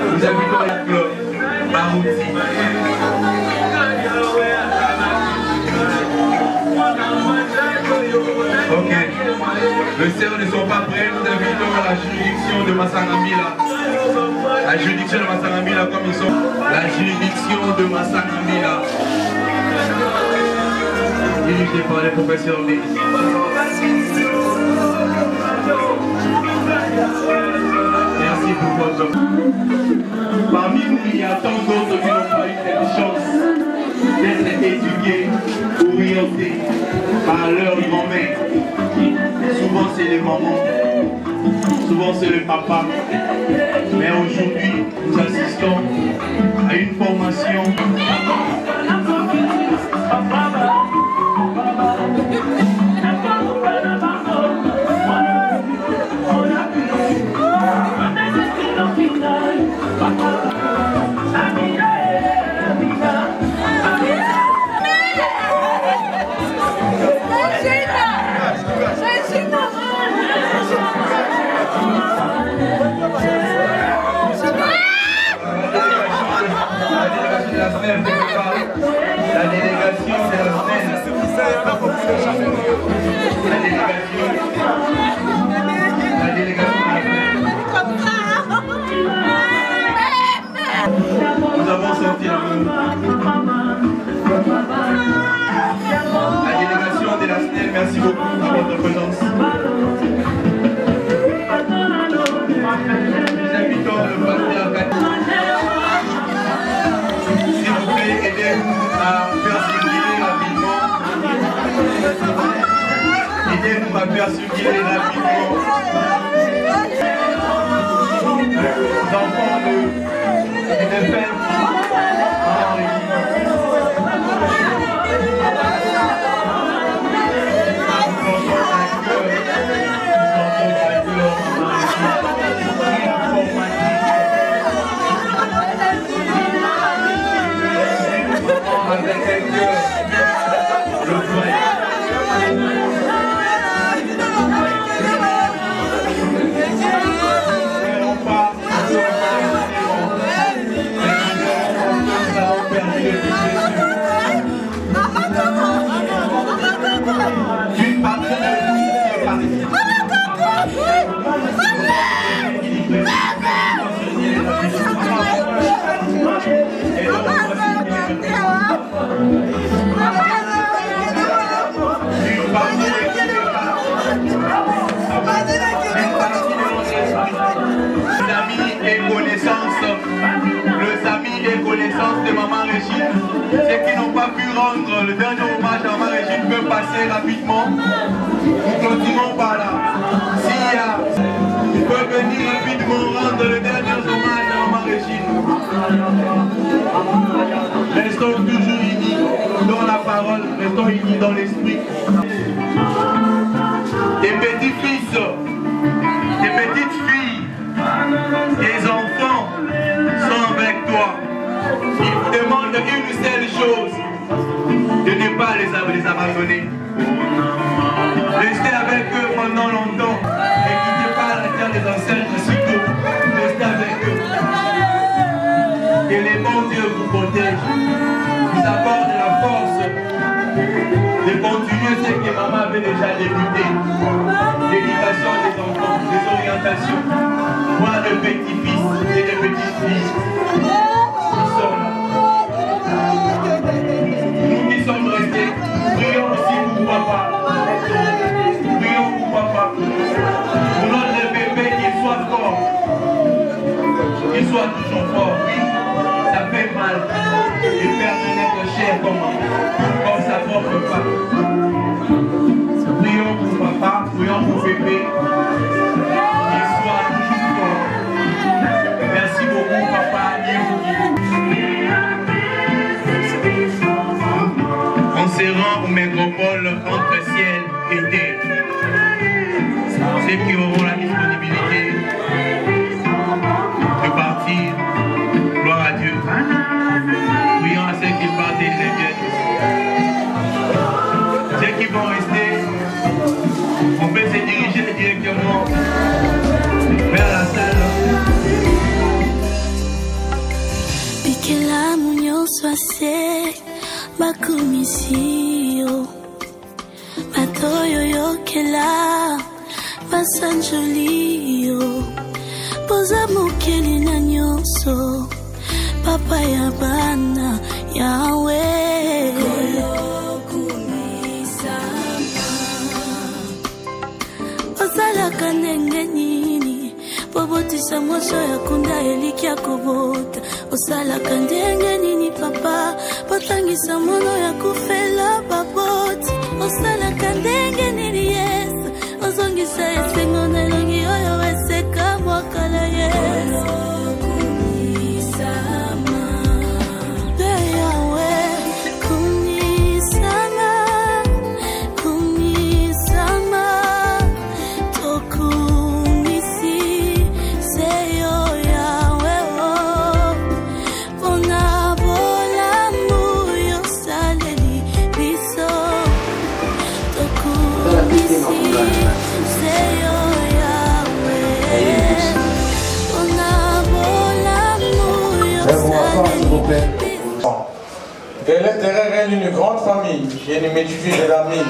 Nous invitons la club Marouti. Ok. Les sœurs ne sont pas prêts. Nous invitons la juridiction de Massangambila. La juridiction de Massangambila comme ils sont. La juridiction de Massangambila. Dirigée par les professeurs B. Merci pour votre. Parmi nous, il y a tant d'autres qui n'ont pas eu cette chance d'être éduqués, orientés par leur grand-mère. Souvent c'est les mamans, souvent c'est le papa. Mais aujourd'hui, nous assistons à une formation. La délégation de la semaine. Nous avons senti l'amour. La délégation de la SNEL, merci beaucoup pour votre présence. Nous invitons le pasteur s'il vous plaît, aidez-nous à faire circuler rapidement. Aidez-nous à faire circuler rapidement. Les enfants de fêtes. Avec un cœur, le frère. D'une partenaire et donc voici naissance de Maman Régine. Ceux qui n'ont pas pu rendre le dernier hommage à Maman Régine peuvent passer rapidement. Nous continuons par là. S'il y a, ils peuvent venir rapidement rendre le dernier hommage à Maman Régine. Restons toujours unis dans la parole, restons unis dans l'esprit. Tes petits-fils, tes petites filles, tes enfants sont avec toi. Ils vous demandent une seule chose, de ne pas les abandonner. Restez avec eux pendant longtemps. Ne quittez pas la terre des ancêtres surtout. Restez avec eux. Que les bons dieux vous protègent, vous apportent la force de continuer ce que maman avait déjà débuté. L'éducation des enfants, des orientations. Moi, de petits-fils et de petites-filles qui sont là. Nous qui sommes restés, prions aussi pour papa. Prions pour papa. Pour notre bébé qu'il soit fort. Qu'il soit toujours fort, oui. Ça fait mal de perdre notre chair comme sa propre femme. Prions pour papa, prions pour bébé, qu'il soit toujours fort. Merci beaucoup papa, on se rend au métropole entre ciel et terre. Ceux qui auront la disponibilité de partir, gloire à Dieu. Prions à ceux qui partent et les viennent. Ceux qui vont rester, on peut se diriger directement vers la salle. Bikela munyo swase bakumisio matoyo yokela basanjolio poza mokeli na nyonso papa ya bana yawe osalaka ndenge nini bobotisa moso ya kunda eliki ya kobota osalaka ndenge nini papa botangisa mono ya kufela baboti osalaka ndenge nini yesu ozongisa esengo na elongi oyo eseka mwakala yesu De l'intérieur règne une grande famille et une multitude d'amis.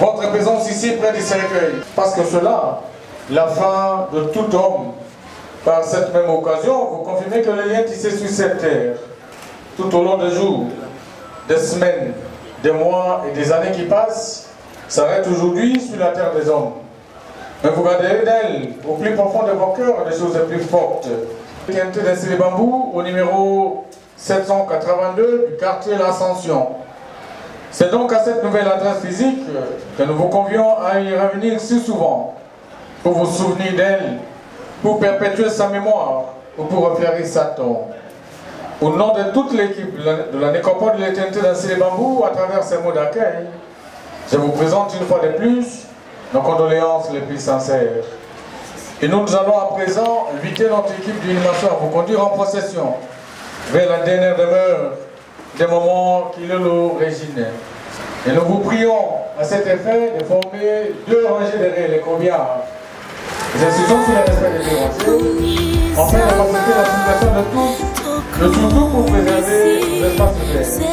Votre présence ici près du cercueil, parce que cela, la fin de tout homme. Par cette même occasion, vous confirmez que les liens tissés sur cette terre, tout au long des jours, des semaines, des mois et des années qui passent, s'arrêtent aujourd'hui sur la terre des hommes. Mais vous garderez d'elle, au plus profond de vos cœurs, les choses les plus fortes. Quintet d'Assile Bambou, au numéro 782 du quartier L'Ascension. C'est donc à cette nouvelle adresse physique que nous vous convions à y revenir si souvent, pour vous souvenir d'elle, pour perpétuer sa mémoire ou pour reflérer sa tombe. Au nom de toute l'équipe de la nécropole de l'éternité d'Assile Bambou, à travers ces mots d'accueil, je vous présente une fois de plus nos condoléances les plus sincères. Et nous allons à présent inviter notre équipe d'animation à vous conduire en procession vers la dernière demeure des moments qui le louent Régine. Et nous vous prions à cet effet de former 2 rangées derrière les combien. Les institutions sous le respect des 2 rangées, enfin de faciliter la circulation de tous, mais surtout pour préserver les espaces verts.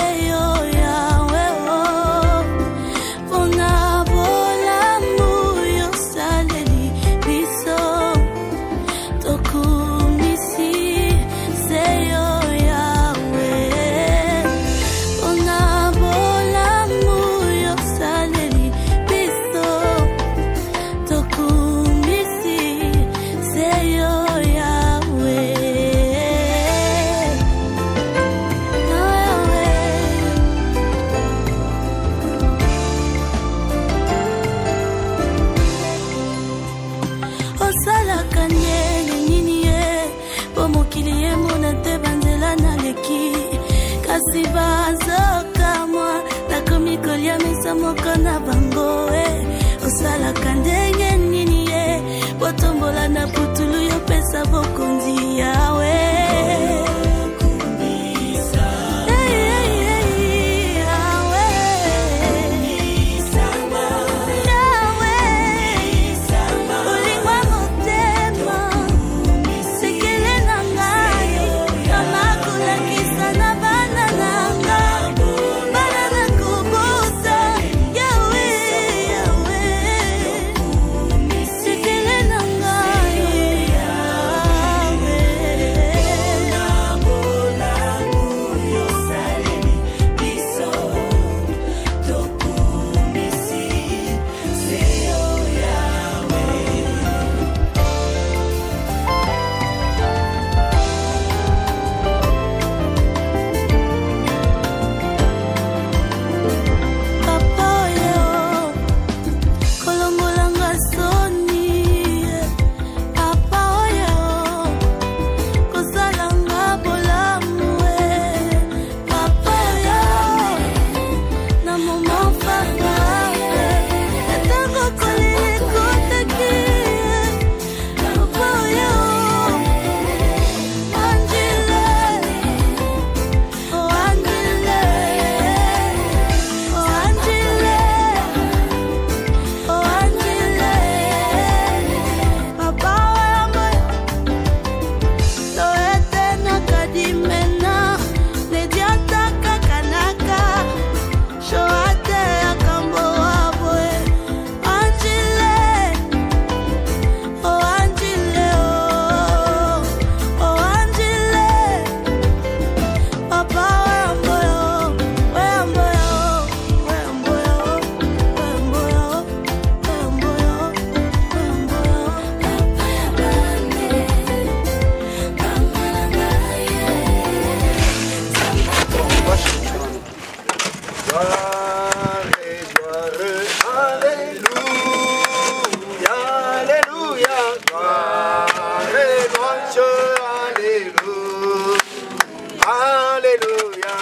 Alléluia,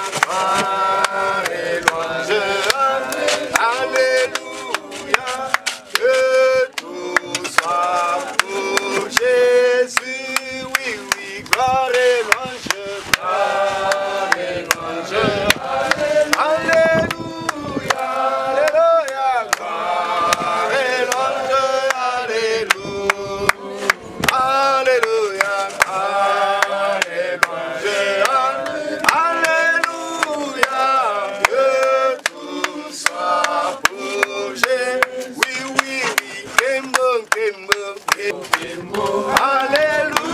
louange, Alléluia, que tout soit pour Jésus, oui, oui, gloire et louange, Alléluia, Alléluia, gloire et louange, Alléluia, Alléluia, Alléluia, que tout soit pour Jésus, oui, oui, oui, Kembo, Kembo, Kembo, Alléluia,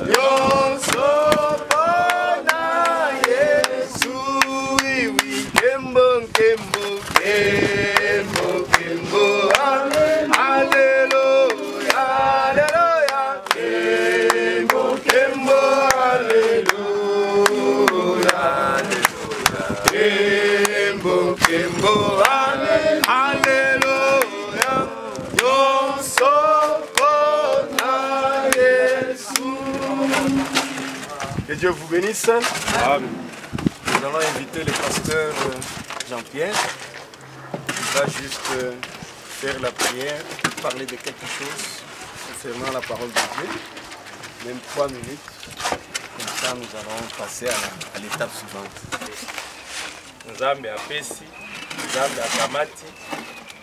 Yonso Bona Yesu, oui, oui, Kembo, Kembo, Kembo, Kembo, Alléluia, Alléluia, Kembo, Kembo, Alléluia, Kembo, Kembo, Alléluia, Yonso Bona Yesu. Que Dieu vous bénisse. Amen. Nous allons inviter le pasteur Jean-Pierre. Il va juste faire la prière, parler de quelque chose concernant la parole de Dieu. Même 3 minutes. Comme ça, nous allons passer à l'étape suivante. Nzambe apesi, Nzambe akamati,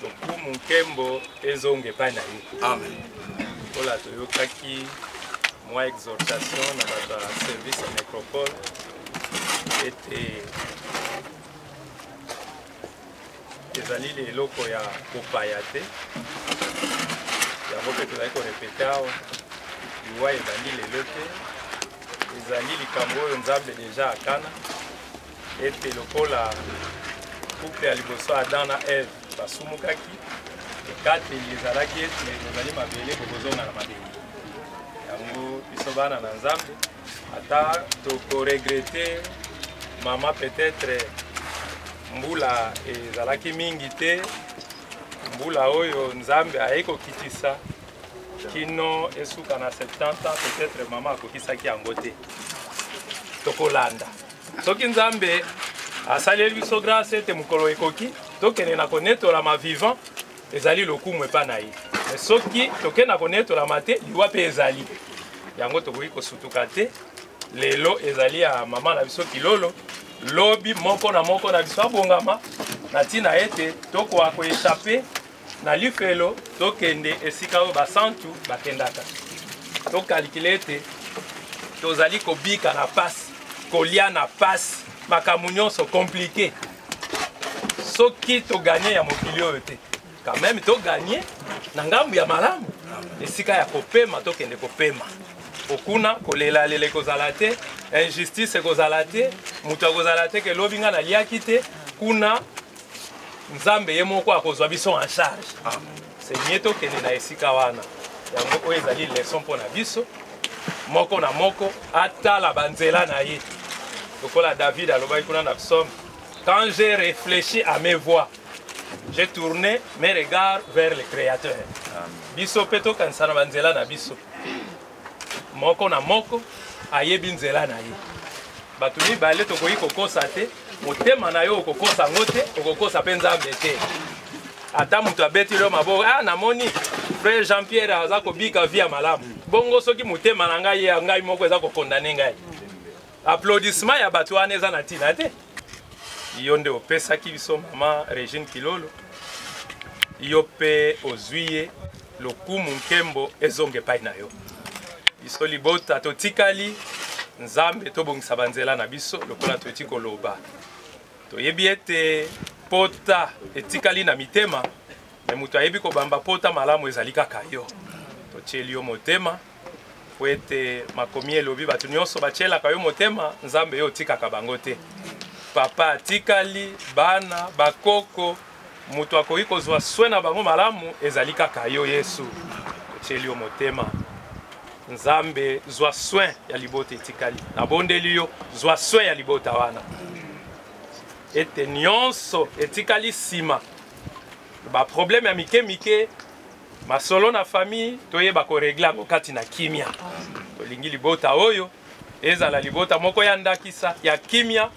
lokumu nkembo ezonge pa na ye. Amen. Ola toyokaki mwa exhortation na bato ya service ya métropole ete ezali eloko ya kopaya te. Yango mpe tozali korepete awa liwa ezali lelo te. Ezali likambo oyo Nzambe deja akana ete lokola couple ya liboso Adam na Eve basumukaki ekateli ezalaki ete bozali mabele bokozonga na mabele. Yango biso bana na Nzambe ata tokoregrete mama peut-être mbula ezalaki mingi te, mbula oyo Nzambe aye kokitisa kino esuka na 70 ans, peut-être mama akokisaki yango te. Tokolanda soki Nzambe asaleli biso grâce ete mokolo ekoki tokende na konetola ma vivant ezali lokumu epa na ye. Mais soki tokende na konetola te liwa mpe ezali yango tokoki kosutuka te. Lelo ezali ya mama na biso Kilolo lobi moko na biso abongama na ntina ete tokoka koechappe na lifelo tokende esika oyo basantu bakendaka. Tokalikile ete tozali kobika na pasi, kolia na pasi, makambo nyonso komplike. Soki toganye ya mokili oyo te, quand même toganye na ngambu ya malamu. Esika ya kopema tokende kopema. Okuna kolela lele kozala te, injustice kozala te, mutu akozala te ke lobi nga na liaki te, kuna Nzambe ye moko akozwa biso en charge. Senye tokende na esika wana. Yango oyo ezali leçon mpo na biso. Moko na moko atala banzela na ye. Lokola David alobaki kuna na psaume, quand j'ai réfléchi à mes voies, j'ai tourné mes regards vers le Créateur. Biso pe tokanisa na banzela na biso. Moko na moko ayebi nzela na ye. Bato mibale tokoki kokosa te, motema na yo okokosa ngo te, okokosa mpe Nzambe te. Ata mutu abeti leo maboko, namoni frère Jean-Pierre aza kobika via malamu. Bongo soki motema na ngai ya ngai moko eza kokondane ngai. Applaudissement ya bato wana eza na ntina te. Yo nde opesaki biso mama Regine Kilolo. Yo mpe ozwi ye lokumu nkembo ezonge epai na yo. Biso libota totikali Nzambe tobongisa banzela na biso lokola toyeti koloba. Toyebi ete pota etikali na mitema, me mutu ayebi kobamba pota malamu ezali kaka yo. Totieli yo motema po ete makomi elobi bato nyonso batielaka yo motema, Nzambe yo otikaka bango te. Papa atikali bana bakoko mutu akoki kozwa soin na bango malamu ezali kaka yo Yesu. Totieli yo motema. Nzambe zwa soin ya libota etikali. Nabondeli yo zwa soin ya libota wana. Ete nyonso etikali sima. Ba problème ya mike masolo na famille toyeba ko régler ngo kati na kimia. Tolingi libota oyo ezala libota moko ya ndakisa ya kimia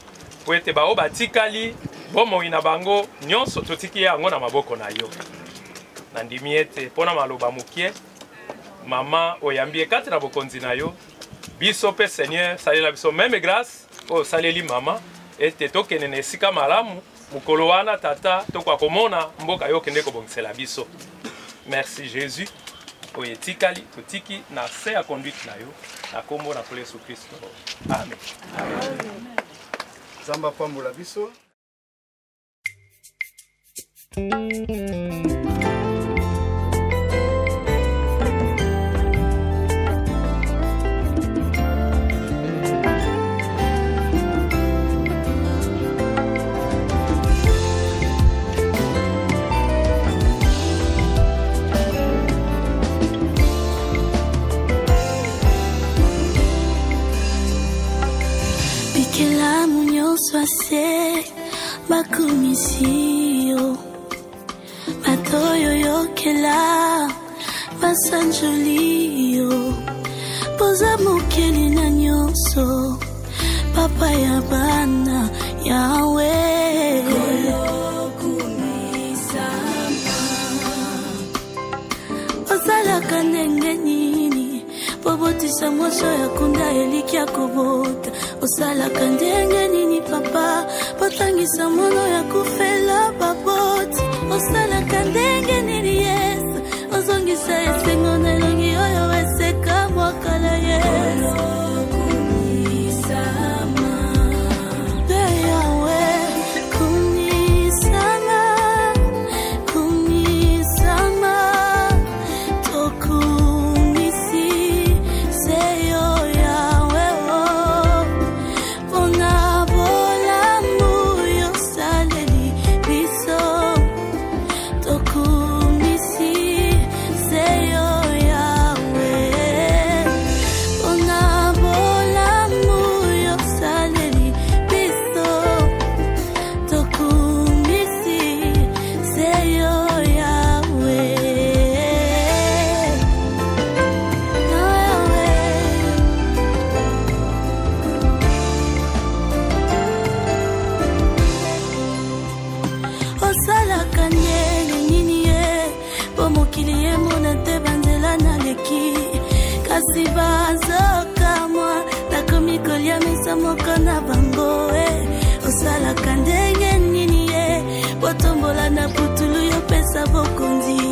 po ete bao batikali bomoi na bango nyonso totiki yango na maboko na yo. Nandimi ete pona maloba mukie mama oyambie kati na bokonzi na yo biso pe Seigneur salela biso même grâce o saleli mama ete tokene na esika malamu mukolo wana tata tokwa komona mboka yo kende kobongisela biso. Merci Jésus oyetikali totiki na se ya conduite na yo na kombo na Yesu Kristo. Amen. Zamba pambola biso. Bikela munyo swase bakumisio matoyo yokela basanjolio poza mokeli na nyonso papa ya bana yawe osalaka ndenge nini pobotisa moso ya kunda eliki ya kobota osalaka ndenge nini papa potangisa mono ya kufela baboti osalaka ndenge nini yesu ozongisa esengo na elongi oyo eseka mwakala yesu moko na bango osalaka ndenge nini ye botombola na putulu yo pesa bokonzi